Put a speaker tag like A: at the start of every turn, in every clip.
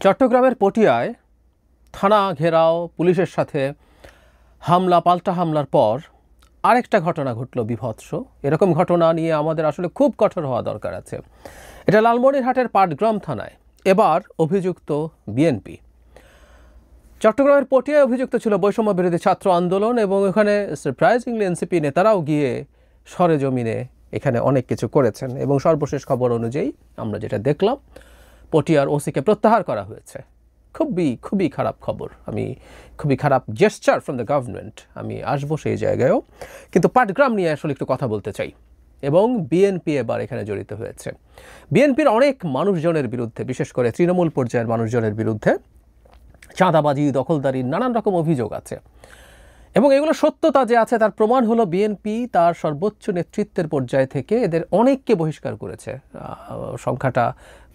A: চট্টগ্রামের পটিয়ায় থানা ঘেরাও, পুলিশের সাথে হামলা, পাল্টা হামলার পর আরেকটা ঘটনা ঘটল বীভৎস। এরকম ঘটনা নিয়ে আমাদের আসলে খুব কঠোর হওয়া দরকার আছে। এটা লালমনিরহাটের পাটগ্রাম থানায়। এবার অভিযুক্ত বিএনপি। চট্টগ্রামের পটিয়ায় অভিযুক্ত ছিল বৈষম্য বিরোধী ছাত্র আন্দোলন, এবং এখানে সারপ্রাইজিংলি এনসিপি নেতারাও গিয়ে সরেজমিনে এখানে অনেক কিছু করেছেন। এবং সর্বশেষ খবর অনুযায়ী আমরা যেটা দেখলাম, পটিয়ার ওসিকে প্রত্যাহার করা হয়েছে। খুবই খারাপ খবর। খুবই খারাপ জেস্চার ফ্রম দ্য গভর্নমেন্ট। আমি আসবো সেই জায়গায়ও, কিন্তু পাটগ্রাম নিয়ে আসলে একটু কথা বলতে চাই। এবং বিএনপি এবার এখানে জড়িত হয়েছে। বিএনপির অনেক মানুষজনের বিরুদ্ধে, বিশেষ করে তৃণমূল পর্যায়ের মানুষজনের বিরুদ্ধে চাঁদাবাজি, দখলদারি, নানান রকম অভিযোগ আছে। এবং এগুলো সত্যতা যে আছে তার প্রমাণ হলো বিএনপি তার সর্বোচ্চ নেতৃত্বের পর্যায় থেকে এদের অনেককে বহিষ্কার করেছে। সংখ্যাটা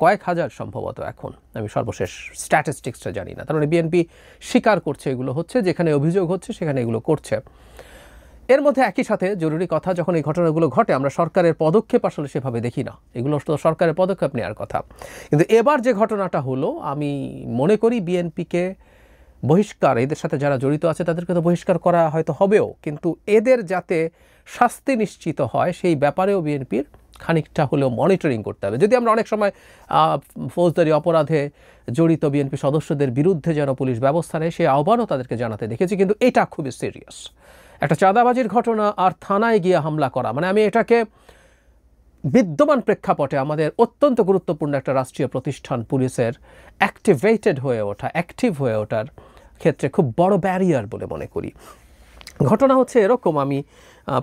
A: কয়েক হাজার সম্ভবত এখন, আমি সর্বশেষ স্ট্যাটিস্টিক্সটা জানি না। তার মানে বিএনপি স্বীকার করছে এগুলো হচ্ছে, যেখানে অভিযোগ হচ্ছে সেখানে এগুলো করছে। এর মধ্যে একই সাথে জরুরি কথা, যখন এই ঘটনাগুলো ঘটে আমরা সরকারের পদক্ষেপ আসলে সেভাবে দেখি না। এগুলো তো সরকারের পদক্ষেপ নেওয়ার কথা, কিন্তু এবার যে ঘটনাটা হলো, আমি মনে করি বিএনপিকে বহিষ্কার, এদের সাথে যারা জড়িত আছে তাদেরকে তো বহিষ্কার করা হয়তো হবেও, কিন্তু এদের যাতে শাস্তি নিশ্চিত হয় সেই ব্যাপারেও বিএনপির খানিকটা হলেও মনিটরিং করতে হবে। যদি আমরা অনেক সময় ফৌজদারি অপরাধে জড়িত বিএনপি সদস্যদের বিরুদ্ধে যেন পুলিশ ব্যবস্থা নেয় সেই আহ্বানও তাদেরকে জানাতে দেখেছি, কিন্তু এটা খুবই সিরিয়াস একটা চাঁদাবাজির ঘটনা। আর থানায় গিয়ে হামলা করা, মানে আমি এটাকে বিদ্যমান প্রেক্ষাপটে আমাদের অত্যন্ত গুরুত্বপূর্ণ একটা রাষ্ট্রীয় প্রতিষ্ঠান পুলিশের অ্যাক্টিভ হয়ে ওঠার ক্ষেত্রে খুব বড় ব্যারিয়ার বলে মনে করি। ঘটনা হচ্ছে এরকম, আমি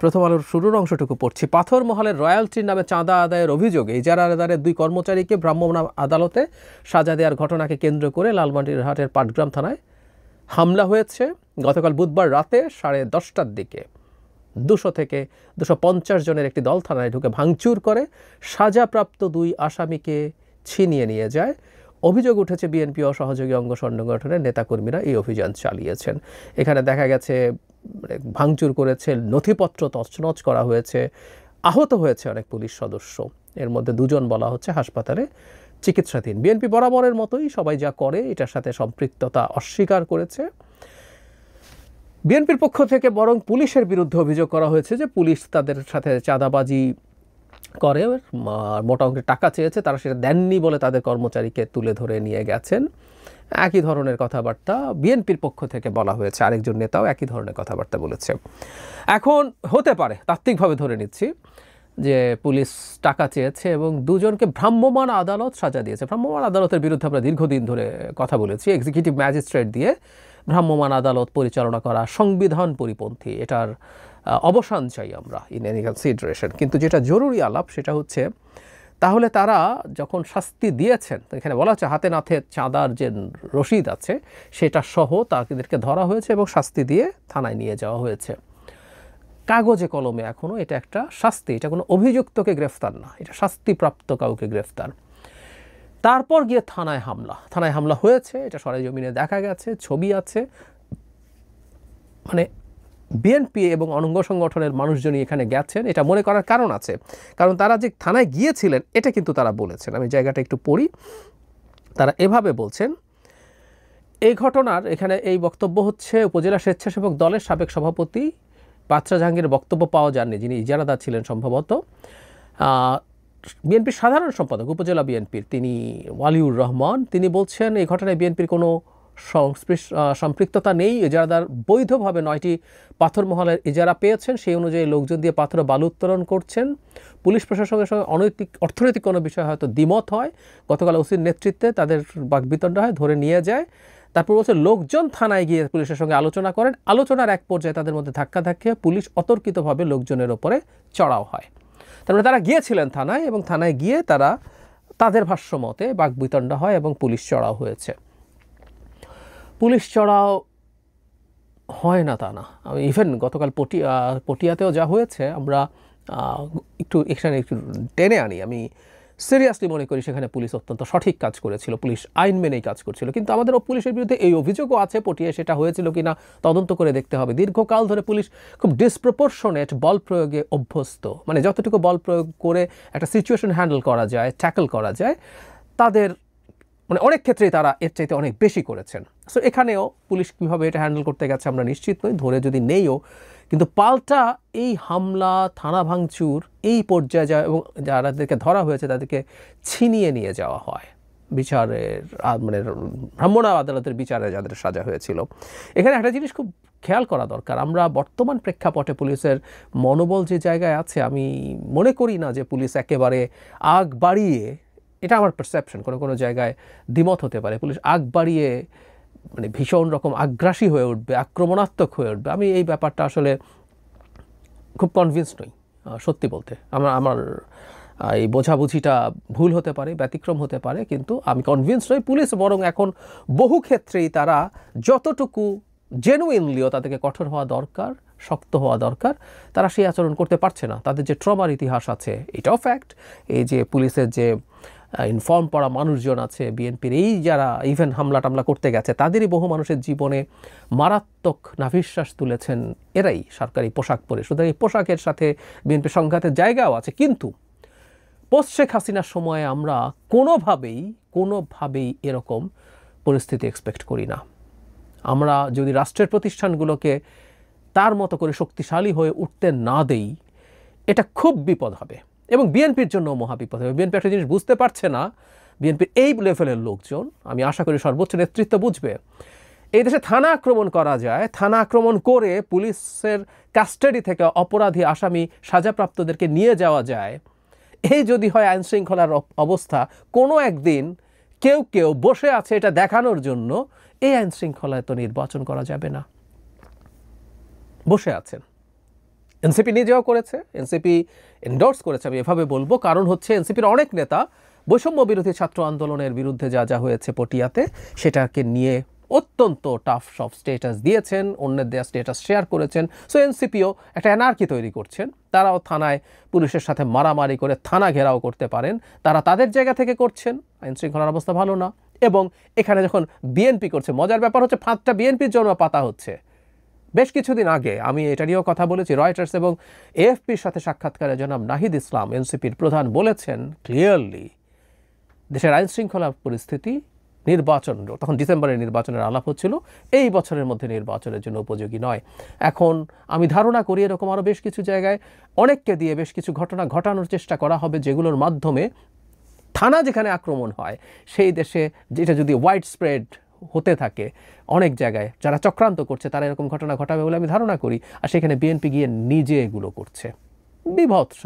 A: প্রথম আলোর শুরুর অংশটুকু পড়ছি। পাথরমহলের রয়্যালটির নামে চাঁদা আদায়ের অভিযোগে ইজারাদারের 2 কর্মচারীকে ভ্রাম্যমাণ আদালতে সাজা দেওয়ার ঘটনাকে কেন্দ্র করে লালমনিরহাটের পাটগ্রাম থানায় হামলা হয়েছে গতকাল বুধবার রাতে 10:30টার দিকে। 200 থেকে 250 জনের একটি দল থানায় ঢুকে ভাঙচুর করে সাজাপ্রাপ্ত 2 আসামিকে ছিনিয়ে নিয়ে যায়। অভিযোগ উঠেছে বিএনপি ও সহযোগী অঙ্গ সংগঠনের নেতাকর্মীরা এই অভিযান চালিয়েছেন। এখানে দেখা গেছে ভাঙচুর করেছে, নথিপত্র তছনছ করা হয়েছে, আহত হয়েছে অনেক পুলিশ সদস্য। এর মধ্যে 2 জন বলা হচ্ছে হাসপাতালে চিকিৎসাধীন। বিএনপি বরাবরের মতোই সবাই যা করে এটার সাথে সম্পৃক্ততা অস্বীকার করেছে। বিএনপির পক্ষ থেকে বরং পুলিশের বিরুদ্ধে অভিযোগ করা হয়েছে যে পুলিশ তাদের সাথে চাঁদাবাজি করে, মোটা অঙ্কের টাকা চেয়েছে, তারা সেটা দেননি বলে তাদের কর্মচারীকে তুলে ধরে নিয়ে গেছেন। একই ধরনের কথাবার্তা বিএনপির পক্ষ থেকে বলা হয়েছে। আরেকজন নেতাও একই ধরনের কথাবার্তা বলেছে। এখন হতে পারে, তাত্ত্বিকভাবে ধরে নিচ্ছি, যে পুলিশ টাকা চেয়েছে এবং 2 জনকে ভ্রাম্যমাণ আদালত সাজা দিয়েছে। ভ্রাম্যমাণ আদালতের বিরুদ্ধে আমরা দীর্ঘদিন ধরে কথা বলেছি। এক্সিকিউটিভ ম্যাজিস্ট্রেট দিয়ে ভ্রাম্যমাণ আদালত পরিচালনা করা সংবিধান পরিপন্থী, এটার অবসান চাই আমরা ইন এনি কনসিডারেশন। কিন্তু যেটা জরুরি আলাপ সেটা হচ্ছে, তাহলে তারা যখন শাস্তি দিয়েছেন, এখানে বলা হচ্ছে হাতে নাতে চাঁদার যে রসিদ আছে সেটা সহ তাদেরকে ধরা হয়েছে এবং শাস্তি দিয়ে থানায় নিয়ে যাওয়া হয়েছে। কাগজে কলমে এখনও এটা একটা শাস্তি, এটা কোনো অভিযুক্তকে গ্রেফতার না, এটা শাস্তিপ্রাপ্ত কাউকে গ্রেফতার। তারপর গিয়ে থানায় হামলা হয়েছে, এটা সরেজমিনে দেখা গেছে, ছবি আছে। মানে বিএনপি এবং অঙ্গ সংগঠনের মানুষজনই এখানে গেছেন, এটা মনে করার কারণ আছে, কারণ তারা যে থানায় গিয়েছিলেন এটা কিন্তু তারা বলেছেন। আমি জায়গাটা একটু পড়ি। তারা এভাবে বলছেন, এই ঘটনার এখানে এই বক্তব্য হচ্ছে উপজেলা স্বেচ্ছাসেবক দলের সাবেক সভাপতি বাদশা জাহাঙ্গীরের বক্তব্য পাওয়া যায়নি, যিনি ইজারাদার ছিলেন সম্ভবত। বিএনপির সাধারণ সম্পাদক উপজেলা বিএনপির তিনি ওয়ালিউর রহমান, তিনি বলছেন এই ঘটনায় বিএনপির কোনো সম্পৃক্ততা নেই। ইজারাদার বৈধভাবে 9টি পাথরমহলের ইজারা পেয়েছেন, সেই অনুযায়ী লোকজন দিয়ে পাথর বালু উত্তোলন করছেন। পুলিশ প্রশাসনের সঙ্গে অর্থনৈতিক কোনো বিষয় হয়তো দ্বিমত হয়। গতকাল ওসির নেতৃত্বে তাদের বাকবিতণ্ডা হয়, ধরে নিয়ে যায়। তারপর বলছে লোকজন থানায় গিয়ে পুলিশের সঙ্গে আলোচনা করেন। আলোচনার এক পর্যায়ে তাদের মধ্যে ধাক্কাধাক্কি, পুলিশ অতর্কিতভাবে লোকজনের ওপরে চড়াও হয়। তার মানে তারা গিয়েছিলেন থানায়, এবং থানায় গিয়ে তারা তাদের ভাষ্য মতে বাকবিতণ্ডা হয় এবং পুলিশ চড়াও হয়েছে। পুলিশ চড়াও হয় না তা না, আমি ইভেন গতকাল পটিয়াতেও যা হয়েছে আমরা এখানে একটু টেনে আনি। আমি সিরিয়াসলি মনে করি সেখানে পুলিশ অত্যন্ত সঠিক কাজ করেছিল, পুলিশ আইন মেনেই কাজ করছিল। কিন্তু আমাদের পুলিশের বিরুদ্ধে এই অভিযোগও আছে, পটিয়ায় সেটা হয়েছিল কিনা তদন্ত করে দেখতে হবে। দীর্ঘকাল ধরে পুলিশ খুব ডিসপ্রপোর্শনেট বল প্রয়োগে অভ্যস্ত, মানে যতটুকু বল প্রয়োগ করে একটা সিচুয়েশন হ্যান্ডেল করা যায়, ট্যাকল করা যায়, তাদের মানে অনেক ক্ষেত্রেই তারা এর চাইতে অনেক বেশি করেছেন। সো এখানেও পুলিশ কীভাবে এটা হ্যান্ডেল করতে গেছে আমরা নিশ্চিত নই, ধরে যদি নেইও, কিন্তু পাল্টা এই হামলা, থানা ভাঙচুর এই পর্যায়ে যায় এবং যাদেরকে ধরা হয়েছে তাদেরকে ছিনিয়ে নিয়ে যাওয়া হয় বিচারের, মানে ভ্রাম্যমাণ আদালতের বিচারে যাদের সাজা হয়েছিল। এখানে একটা জিনিস খুব খেয়াল করা দরকার, আমরা বর্তমান প্রেক্ষাপটে পুলিশের মনোবল যে জায়গায় আছে, আমি মনে করি না যে পুলিশ একেবারে আগ বাড়িয়ে, এটা আমার পারসেপশন, কোনো কোনো জায়গায় দ্বিমত হতে পারে, পুলিশ আগ বাড়িয়ে মানে ভীষণ রকম আগ্রাসী হয়ে উঠবে, আক্রমণাত্মক হয়ে উঠবে। আমি এই ব্যাপারটা আসলে খুব কনভিন্স নই সত্যি বলতে। আমার এই বোঝাবুঝিটা ভুল হতে পারে, ব্যতিক্রম হতে পারে, কিন্তু আমি কনভিন্স নই। পুলিশ বরং এখন বহু ক্ষেত্রেই তারা যতটুকু জেনুইনলিও তাদেরকে কঠোর হওয়া দরকার, শক্ত হওয়া দরকার, তারা সেই আচরণ করতে পারছে না। তাদের যে ট্রমার ইতিহাস আছে এটাও ফ্যাক্ট। এই যে পুলিশের যে ইনফর্ম পড়া মানুষজন আছে বিএনপির, এই যারা ইভেন হামলা টামলা করতে গেছে, তাদেরই বহু মানুষের জীবনে মারাত্মক নাভিশ্বাস তুলেছেন এরাই সরকারি পোশাক পরে। সুতরাং এই পোশাকের সাথে বিএনপির সংঘাতের জায়গাও আছে। কিন্তু পোস্ট শেখ হাসিনার সময়ে আমরা কোনোভাবেই এরকম পরিস্থিতি এক্সপেক্ট করি না। আমরা যদি রাষ্ট্রের প্রতিষ্ঠানগুলোকে তার মতো করে শক্তিশালী হয়ে উঠতে না দেই, এটা খুব বিপদ হবে এবং বিএনপির জন্য মহাবিপদ হবে। বিএনপি একটা জিনিস বুঝতে পারছে না, বিএনপির এই লেভেলের লোকজন, আমি আশা করি সর্বোচ্চ নেতৃত্ব বুঝবে, এই দেশে থানা আক্রমণ করা যায়, থানা আক্রমণ করে পুলিশের কাস্টাডি থেকে অপরাধী আসামি সাজাপ্রাপ্তদেরকে নিয়ে যাওয়া যায়। এই যদি হয় আইন শৃঙ্খলার অবস্থা, কোনো একদিন কেউ বসে আছে এটা দেখানোর জন্য, এই আইন শৃঙ্খলায় তো নির্বাচন করা যাবে না। বসে আছেন, এনসিপি নিজেও করেছে, এনসিপি এন্ডোর্স করেছে, আমি এভাবে বলবো, কারণ হচ্ছে এনসিপির অনেক নেতা বৈষম্য বিরোধী ছাত্র আন্দোলনের বিরুদ্ধে যা হয়েছে পটিয়াতে, সেটাকে নিয়ে অত্যন্ত টাফ সব স্টেটাস দিয়েছেন, অন্যের দেওয়া স্টেটাস শেয়ার করেছেন। সো এনসিপিও একটা অ্যানার্কি তৈরি করছেন, তারাও থানায় পুলিশের সাথে মারামারি করে থানা ঘেরাও করতে পারেন, তারা তাদের জায়গা থেকে করছেন। আইন শৃঙ্খলার অবস্থা ভালো না, এবং এখানে যখন বিএনপি করছে, মজার ব্যাপার হচ্ছে ফাঁদটা বিএনপির জন্য পাতা হচ্ছে। বেশ কিছুদিন আগে আমি এটা নিয়েও কথা বলেছি, রয়টার্স এবং এএফপির সাথে সাক্ষাৎকারে জনাব নাহিদ ইসলাম এনসিপির প্রধান বলেছেন ক্লিয়ারলি, দেশের আইন শৃঙ্খলা পরিস্থিতি নির্বাচন, তখন ডিসেম্বরের নির্বাচনের আলাপ হচ্ছিল, এই বছরের মধ্যে নির্বাচনের জন্য উপযোগী নয়। এখন আমি ধারণা করি এরকম আরও বেশ কিছু জায়গায় অনেককে দিয়ে বেশ কিছু ঘটনা ঘটানোর চেষ্টা করা হবে, যেগুলোর মাধ্যমে থানা যেখানে আক্রমণ হয় সেই দেশে, যেটা যদি ওয়াইড স্প্রেড হতে থাকে অনেক জায়গায়, যারা চক্রান্ত করছে তারা এরকম ঘটনা ঘটাবে বলে আমি ধারণা করি। আর সেখানে বিএনপি গিয়ে নিজে এগুলো করছে। বিভৎস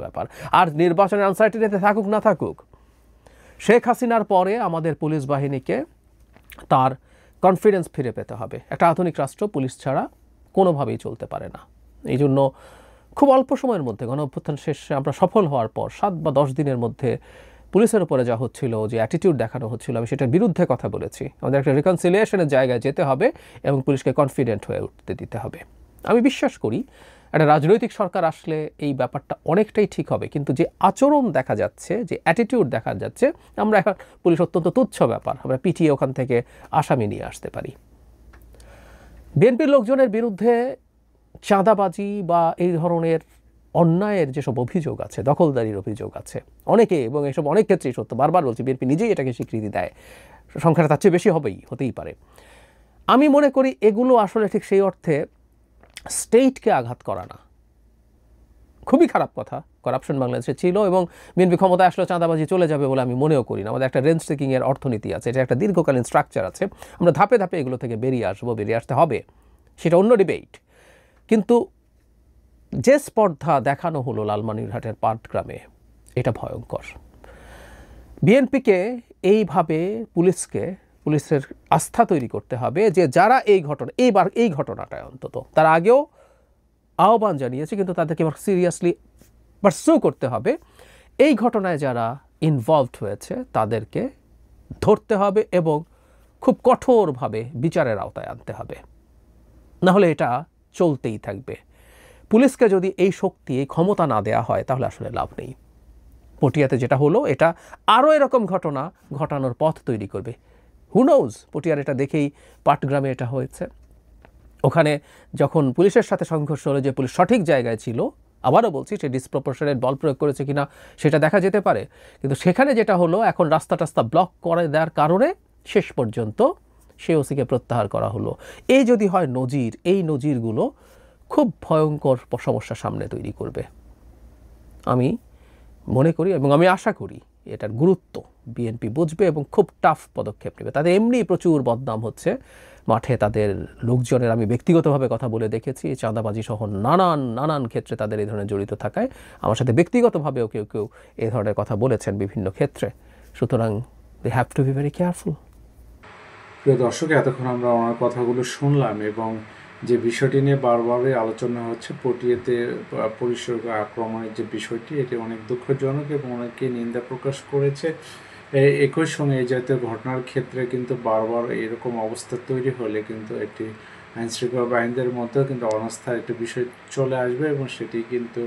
A: ব্যাপার। আর নির্বাচনের আনসার্টিনিতে থাকুক না থাকুক, শেখ হাসিনার পরে আমাদের পুলিশ বাহিনীকে তার কনফিডেন্স ফিরে পেতে হবে। একটা আধুনিক রাষ্ট্র পুলিশ ছাড়া কোনোভাবেই চলতে পারে না। এই জন্য খুব অল্প সময়ের মধ্যে, গণঅভ্যুত্থান শেষে আমরা সফল হওয়ার পর 7 বা 10 দিনের মধ্যে পুলিশের উপরে যা হচ্ছিল, যে অ্যাটিটিউড দেখানো হচ্ছিল, আমি সেটার বিরুদ্ধে কথা বলেছি। আমাদের একটা রিকনসিলিয়েশনের জায়গায় যেতে হবে এবং পুলিশকে কনফিডেন্ট হয়ে উঠতে দিতে হবে। আমি বিশ্বাস করি একটা রাজনৈতিক সরকার আসলে এই ব্যাপারটা অনেকটাই ঠিক হবে। কিন্তু যে আচরণ দেখা যাচ্ছে, যে অ্যাটিটিউড দেখা যাচ্ছে, আমরা এখন পুলিশ অত্যন্ত তুচ্ছ ব্যাপার, আমরা পিটিয়ে ওখান থেকে আসামি নিয়ে আসতে পারি। বিএনপির লোকজনের বিরুদ্ধে চাঁদাবাজি বা এই ধরনের অন্যায়ের যেসব অভিযোগ আছে, দখলদারির অভিযোগ আছে অনেকে, এবং এসব অনেক ক্ষেত্রেই সত্য, বারবার বলছি, বিএনপি নিজেই এটাকে স্বীকৃতি দেয়, সংখ্যাটা তার চেয়ে বেশি হতেই পারে। আমি মনে করি এগুলো আসলে ঠিক সেই অর্থে স্টেটকে আঘাত করা না। খুবই খারাপ কথা, করাপশন বাংলাদেশে ছিল এবং বিএনপি ক্ষমতায় আসলে চাঁদাবাজি চলে যাবে বলে আমি মনেও করি না। আমাদের একটা রেঞ্জ টেকিংয়ের অর্থনীতি আছে, এটা একটা দীর্ঘকালীন স্ট্রাকচার আছে, আমরা ধাপে ধাপে এগুলো থেকে বেরিয়ে আসতে হবে, সেটা অন্য ডিবেট। কিন্তু যে স্পর্ধা দেখানো হলো লালমনিরহাটের পাটগ্রামে, এটা ভয়ঙ্কর। বিএনপিকে এইভাবে পুলিশের আস্থা তৈরি করতে হবে যে যারা এই ঘটনাটায় অন্তত, তার আগেও আহ্বান জানিয়েছে, কিন্তু তাদেরকে সিরিয়াসলি পারসু করতে হবে। এই ঘটনায় যারা ইনভলভড হয়েছে তাদেরকে ধরতে হবে এবং খুব কঠোরভাবে বিচারের আওতায় আনতে হবে, নাহলে এটা চলতেই থাকবে। পুলিশকে যদি এই শক্তি, এই ক্ষমতা না দেয়া হয়, তাহলে আসলে লাভ নেই। পটিয়াতে যেটা হলো, এটা আরও এরকম ঘটনা ঘটানোর পথ তৈরি করবে। হু নোজ, পটিয়ার এটা দেখেই পাটগ্রামে এটা হয়েছে। ওখানে যখন পুলিশের সাথে সংঘর্ষ হলো, যে পুলিশ সঠিক জায়গায় ছিল, আবারও বলছি, সে ডিসপ্রপোর্শনেট বল প্রয়োগ করেছে কিনা সেটা দেখা যেতে পারে, কিন্তু সেখানে যেটা হলো, এখন রাস্তা টাস্তা ব্লক করে দেওয়ার কারণে শেষ পর্যন্ত সে ওসিকে প্রত্যাহার করা হলো। এই যদি হয় নজির, এই নজিরগুলো খুব ভয়ঙ্কর সমস্যা সামনে তৈরি করবে। আমি মনে করি এবং আমি আশা করি এটার গুরুত্ব বিএনপি বুঝবে এবং খুব টাফ পদক্ষেপ নেবে। তাদের এমনি প্রচুর বদনাম হচ্ছে মাঠে, তাদের লোকজনের আমি ব্যক্তিগতভাবে কথা বলে দেখেছি, চাঁদাবাজি সহ নানান ক্ষেত্রে তাদের এই ধরনের জড়িত থাকায় আমার সাথে ব্যক্তিগতভাবেও কেউ কেউ এই ধরনের কথা বলেছেন বিভিন্ন ক্ষেত্রে। সুতরাং they have to be very careful.
B: প্রিয় দর্শক, এতক্ষণ আমরা ওনার কথাগুলো শুনলাম এবং যে বিষয়টি নিয়ে বারবারই আলোচনা হচ্ছে পটিয়াতে পুলিশের আক্রমণের যে বিষয়টি, এটি অনেক দুঃখজনক এবং অনেকে নিন্দা প্রকাশ করেছে। একই সঙ্গে এই জাতীয় ঘটনার ক্ষেত্রে কিন্তু বারবার এরকম অবস্থা তৈরি হলে কিন্তু একটি আইনশৃঙ্খলা বাহিনীদের মধ্যেও কিন্তু অনাস্থার একটি বিষয় চলে আসবে এবং সেটি কিন্তু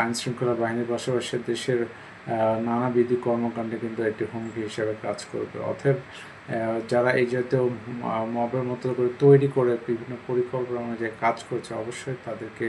B: আইনশৃঙ্খলা বাহিনীর পাশাপাশি দেশের নানাবিধ কর্মকাণ্ডে কিন্তু একটি হুমকি হিসেবে কাজ করবে। অতএব যারা এই জাতীয় মবের মতো করে তৈরি করে বিভিন্ন পরিকল্পনা অনুযায়ী কাজ করছে, অবশ্যই তাদেরকে